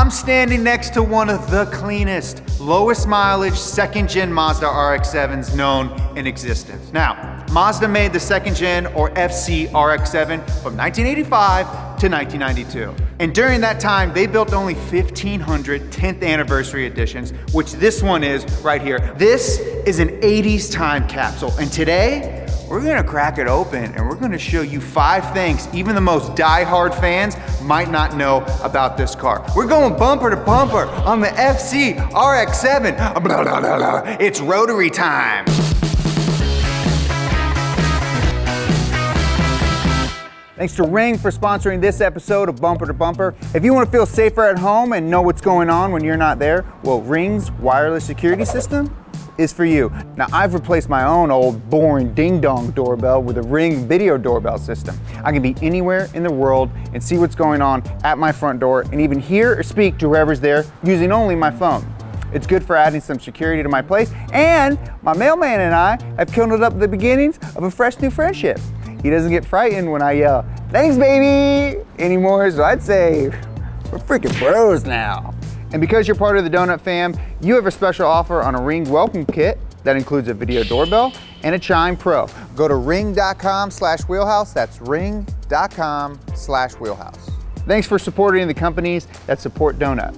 I'm standing next to one of the cleanest, lowest mileage second gen Mazda RX-7s known in existence. Now, Mazda made the second gen or FC RX-7 from 1985 to 1992. And during that time, they built only 1,500 10th anniversary editions, which this one is right here. This is an 80s time capsule. And today, we're gonna crack it open and we're gonna show you 5 things even the most die-hard fans might not know about this car. We're going bumper to bumper on the FC RX-7. Blah, blah, blah, blah. It's rotary time. Thanks to Ring for sponsoring this episode of Bumper to Bumper. If you want to feel safer at home and know what's going on when you're not there, well, Ring's wireless security system is for you. Now, I've replaced my own old boring ding-dong doorbell with a Ring video doorbell system. I can be anywhere in the world and see what's going on at my front door and even hear or speak to whoever's there using only my phone. It's good for adding some security to my place, and my mailman and I have kindled up the beginnings of a fresh new friendship. He doesn't get frightened when I yell, "Thanks, baby," anymore, so I'd say we're freaking bros now. And because you're part of the Donut fam, you have a special offer on a Ring welcome kit that includes a video doorbell and a Chime Pro. Go to ring.com/wheelhouse, that's ring.com/wheelhouse. Thanks for supporting the companies that support Donut.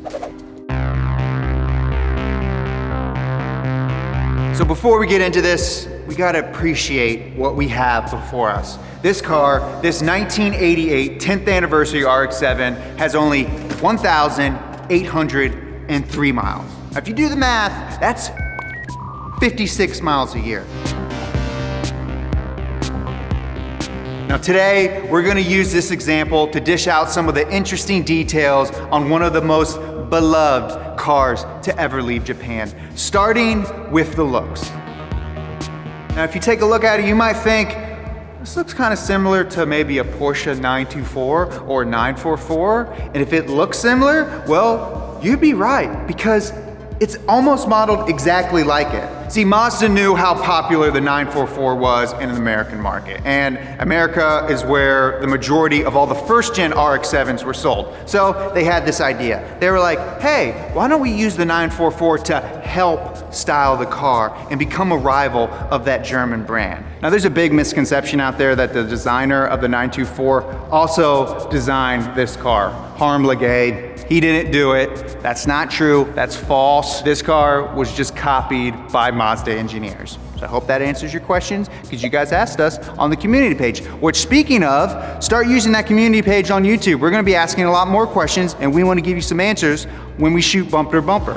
So before we get into this, we gotta appreciate what we have before us. This car, this 1988 10th anniversary RX-7 has only 1,803 miles. Now, if you do the math, that's 56 miles a year. Now today, we're gonna use this example to dish out some of the interesting details on one of the most beloved cars to ever leave Japan, starting with the looks. Now, if you take a look at it, you might think, this looks kind of similar to maybe a Porsche 924 or 944. And if it looks similar, well, you'd be right, because it's almost modeled exactly like it. See, Mazda knew how popular the 944 was in the American market. And America is where the majority of all the first gen RX-7s were sold. So they had this idea. They were like, hey, why don't we use the 944 to help style the car and become a rival of that German brand? Now, there's a big misconception out there that the designer of the 924 also designed this car, Harm Legay. He didn't do it. That's not true. That's false. This car was just copied by Mazda engineers. So I hope that answers your questions, because you guys asked us on the community page. Which, speaking of, start using that community page on YouTube. We're gonna be asking a lot more questions, and we wanna give you some answers when we shoot bumper to bumper.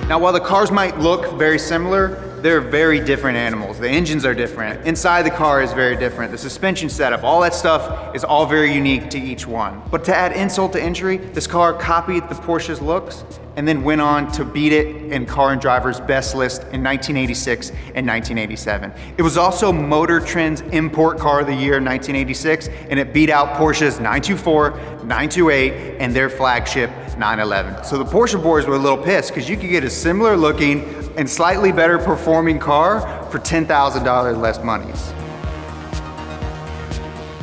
Now, while the cars might look very similar, they're very different animals. The engines are different. Inside the car is very different. The suspension setup, all that stuff is all very unique to each one. But to add insult to injury, this car copied the Porsche's looks and then went on to beat it in Car and Driver's best list in 1986 and 1987. It was also Motor Trend's Import Car of the Year in 1986, and it beat out Porsche's 924, 928, and their flagship 911. So the Porsche boys were a little pissed, because you could get a similar looking and slightly better performing car for $10,000 less money.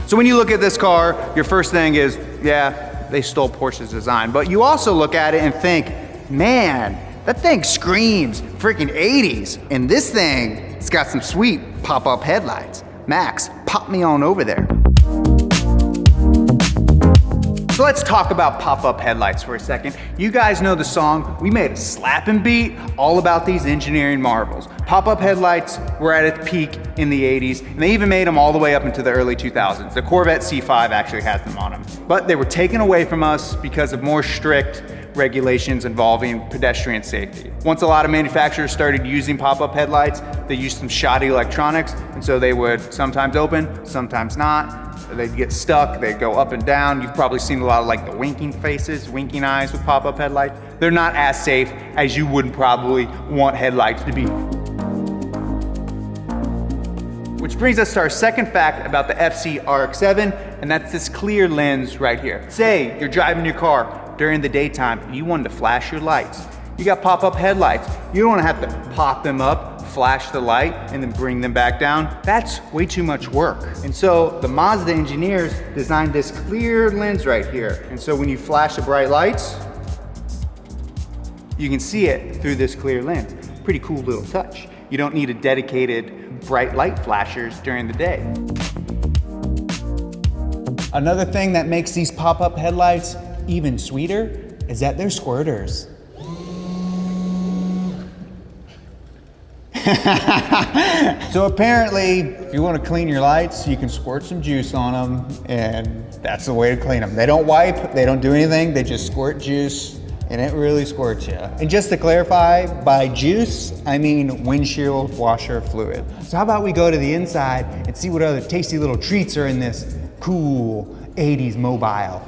So when you look at this car, your first thing is, yeah, they stole Porsche's design. But you also look at it and think, man, that thing screams freaking 80s. And this thing, it's got some sweet pop-up headlights. Max, pop me on over there. So let's talk about pop-up headlights for a second. You guys know the song, we made a slapping beat all about these engineering marvels. Pop-up headlights were at its peak in the 80s, and they even made them all the way up into the early 2000s. The Corvette C5 actually has them on them. But they were taken away from us because of more strict regulations involving pedestrian safety. Once a lot of manufacturers started using pop-up headlights, they used some shoddy electronics, and so they would sometimes open, sometimes not. They'd get stuck, they'd go up and down. You've probably seen a lot of like the winking faces, winking eyes with pop-up headlights. They're not as safe as you would probably want headlights to be. Which brings us to our second fact about the FC RX-7, and that's this clear lens right here. Say you're driving your car during the daytime and you wanted to flash your lights. You got pop-up headlights. You don't have to pop them up, flash the light and then bring them back down, that's way too much work. And so the Mazda engineers designed this clear lens right here. And so when you flash the bright lights, you can see it through this clear lens. Pretty cool little touch. You don't need a dedicated bright light flashers during the day. Another thing that makes these pop-up headlights even sweeter is that they're squirters. So apparently, if you want to clean your lights, you can squirt some juice on them, and that's the way to clean them. They don't wipe, they don't do anything, they just squirt juice, and it really squirts you. And just to clarify, by juice, I mean windshield washer fluid. So how about we go to the inside and see what other tasty little treats are in this cool 80s mobile.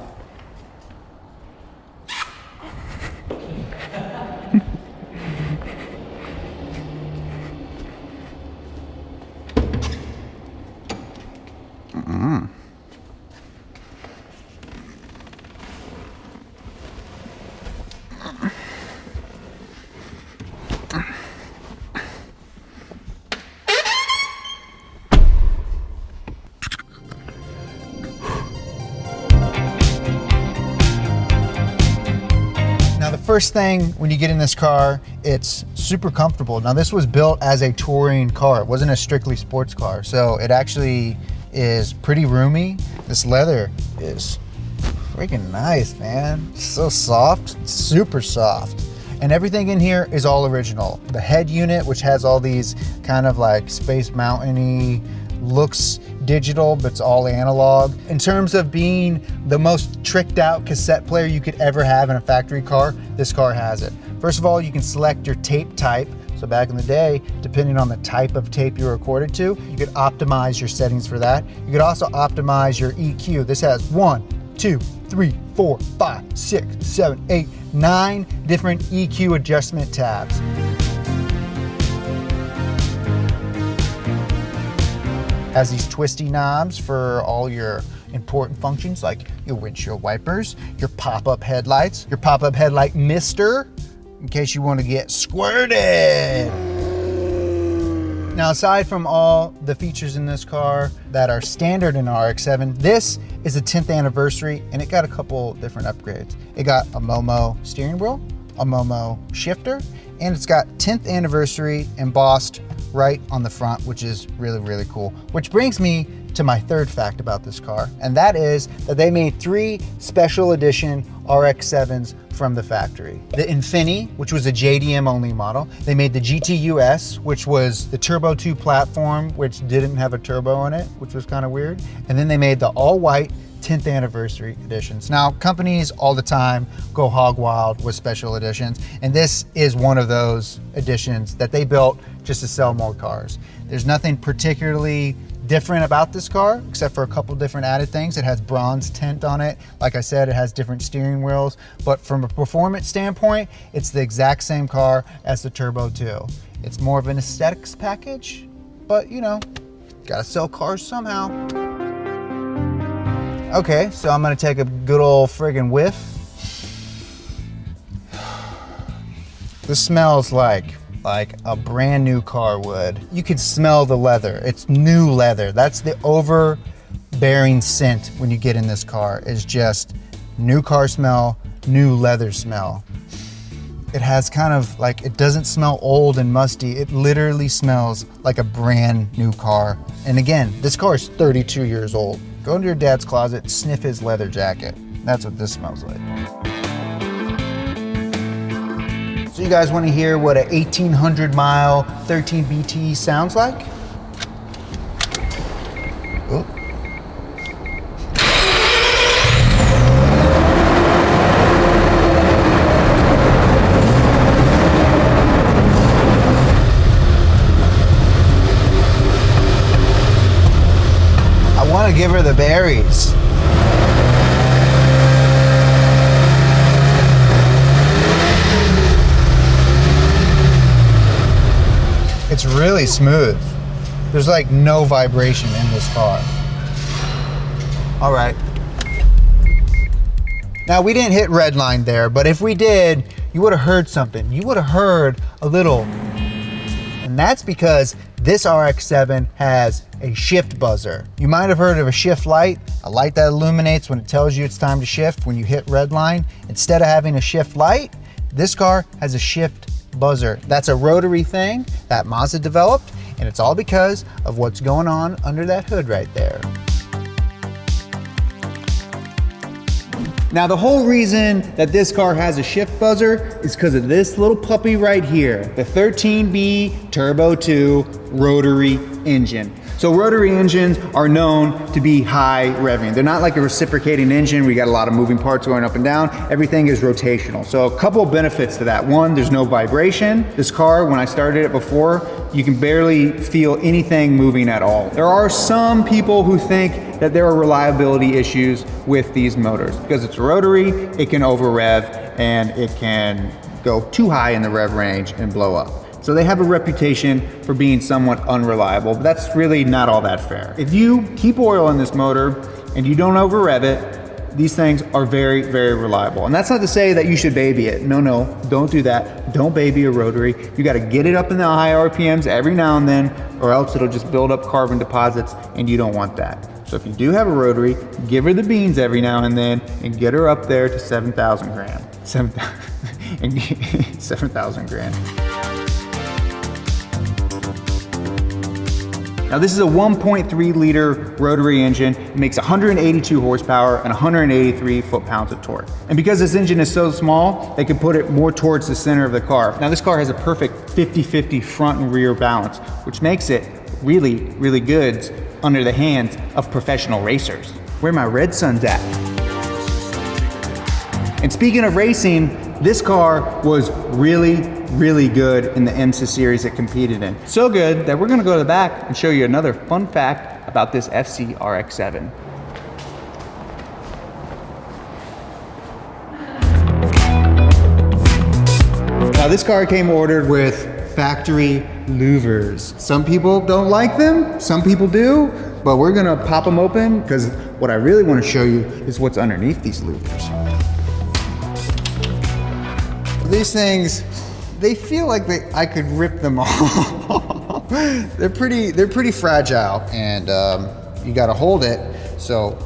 First thing when you get in this car, it's super comfortable. Now this was built as a touring car. It wasn't a strictly sports car. So it actually is pretty roomy. This leather is freaking nice, man. It's so soft, it's super soft. And everything in here is all original. The head unit, which has all these kind of like Space Mountain-y, looks digital, but it's all analog. In terms of being the most tricked out cassette player you could ever have in a factory car, this car has it. First of all, you can select your tape type. So back in the day, depending on the type of tape you recorded to, you could optimize your settings for that. You could also optimize your EQ. This has 1, 2, 3, 4, 5, 6, 7, 8, 9 different EQ adjustment tabs. Has these twisty knobs for all your important functions like your windshield wipers, your pop-up headlights, your pop-up headlight mister, in case you want to get squirted. Now, aside from all the features in this car that are standard in RX7, this is the 10th anniversary and it got a couple different upgrades. It got a Momo steering wheel, a Momo shifter, and it's got 10th anniversary embossed right on the front, which is really, really cool. Which brings me to my third fact about this car, and that is that they made 3 special edition RX7s from the factory. The Infini, which was a JDM only model. They made the GTUs, which was the Turbo 2 platform, which didn't have a turbo in it, which was kind of weird. And then they made the all white 10th anniversary editions. Now, companies all the time go hog wild with special editions, and this is one of those editions that they built just to sell more cars. There's nothing particularly different about this car, except for a couple different added things. It has bronze tint on it. Like I said, it has different steering wheels, but from a performance standpoint, it's the exact same car as the Turbo 2. It's more of an aesthetics package, but you know, gotta sell cars somehow. Okay, so I'm gonna take a good old friggin' whiff. This smells like a brand new car would. You can smell the leather. It's new leather. That's the overbearing scent when you get in this car, is just new car smell, new leather smell. It has kind of like, it doesn't smell old and musty. It literally smells like a brand new car. And again, this car is 32 years old. Go into your dad's closet, sniff his leather jacket. That's what this smells like. So you guys want to hear what a 1800 mile 13 BT sounds like? Oh. I want to give her the berries. It's really smooth. There's like no vibration in this car. All right. Now we didn't hit red line there, but if we did, you would have heard something. You would have heard a little, and And that's because this RX7 has a shift buzzer. You might have heard of a shift light, a light that illuminates when it tells you it's time to shift when you hit red line. Instead of having a shift light, this car has a shift buzzer. That's a rotary thing that Mazda developed, and it's all because of what's going on under that hood right there. Now, the whole reason that this car has a shift buzzer is because of this little puppy right here, the 13B Turbo 2 rotary engine. So rotary engines are known to be high revving. They're not like a reciprocating engine where you got a lot of moving parts going up and down. Everything is rotational. So a couple of benefits to that. One, there's no vibration. This car, when I started it before, you can barely feel anything moving at all. There are some people who think that there are reliability issues with these motors. Because it's rotary, it can over rev and it can go too high in the rev range and blow up. So they have a reputation for being somewhat unreliable, but that's really not all that fair. If you keep oil in this motor and you don't over rev it, these things are very, very reliable. And that's not to say that you should baby it. No, don't do that. Don't baby a rotary. You gotta get it up in the high RPMs every now and then, or else it'll just build up carbon deposits, and you don't want that. So if you do have a rotary, give her the beans every now and then and get her up there to 7,000 grand. 7,000 grand. Now this is a 1.3 liter rotary engine. It makes 182 horsepower and 183 foot-pounds of torque. And because this engine is so small, they can put it more towards the center of the car. Now this car has a perfect 50-50 front and rear balance, which makes it really, really good under the hands of professional racers. Where my red sons at? And speaking of racing, this car was really, really good in the IMSA series it competed in. So good that we're gonna go to the back and show you another fun fact about this FC RX7. Now this car came ordered with factory louvers. Some people don't like them, some people do, but we're gonna pop them open because what I really wanna show you is what's underneath these louvers. These things, they feel like I could rip them off. They're pretty fragile, and you gotta hold it, so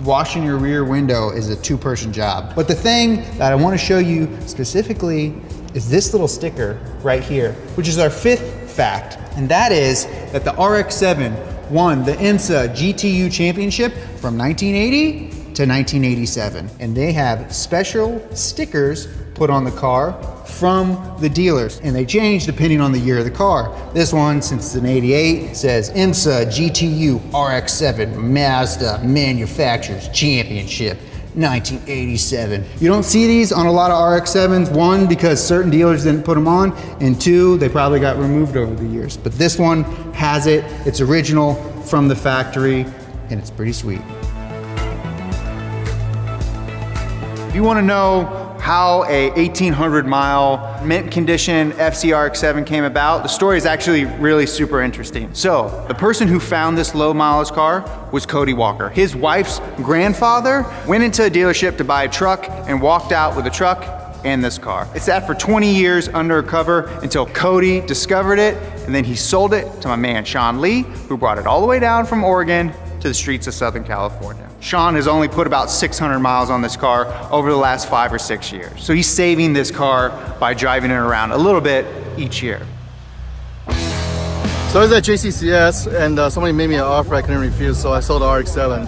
washing your rear window is a two-person job. But the thing that I wanna show you specifically is this little sticker right here, which is our fifth fact, and that is that the RX7 won the IMSA GTU championship from 1980 to 1987. And they have special stickers put on the car from the dealers, and they change depending on the year of the car. This one, since it's an 88, says IMSA GTU RX7 Mazda Manufacturers Championship 1987. You don't see these on a lot of RX7s, one, because certain dealers didn't put them on, and two, they probably got removed over the years. But this one has it. It's original from the factory, and it's pretty sweet. If you want to know how a 1,800 mile mint condition FC RX7 came about, the story is actually really super interesting. So the person who found this low mileage car was Cody Walker. His wife's grandfather went into a dealership to buy a truck and walked out with a truck and this car. It sat for 20 years under cover until Cody discovered it, and then he sold it to my man Sean Lee, who brought it all the way down from Oregon to the streets of Southern California. Sean has only put about 600 miles on this car over the last 5 or 6 years. So he's saving this car by driving it around a little bit each year. So I was at JCCS and somebody made me an offer I couldn't refuse, so I sold the RX7.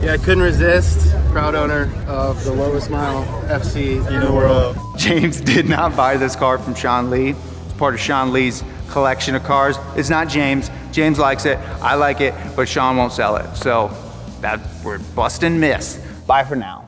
Yeah, I couldn't resist. Proud owner of the lowest mile FC in the world. James did not buy this car from Sean Lee. It's part of Sean Lee's collection of cars. It's not James. James likes it, I like it, but Sean won't sell it. So we're busting myths. Bye for now.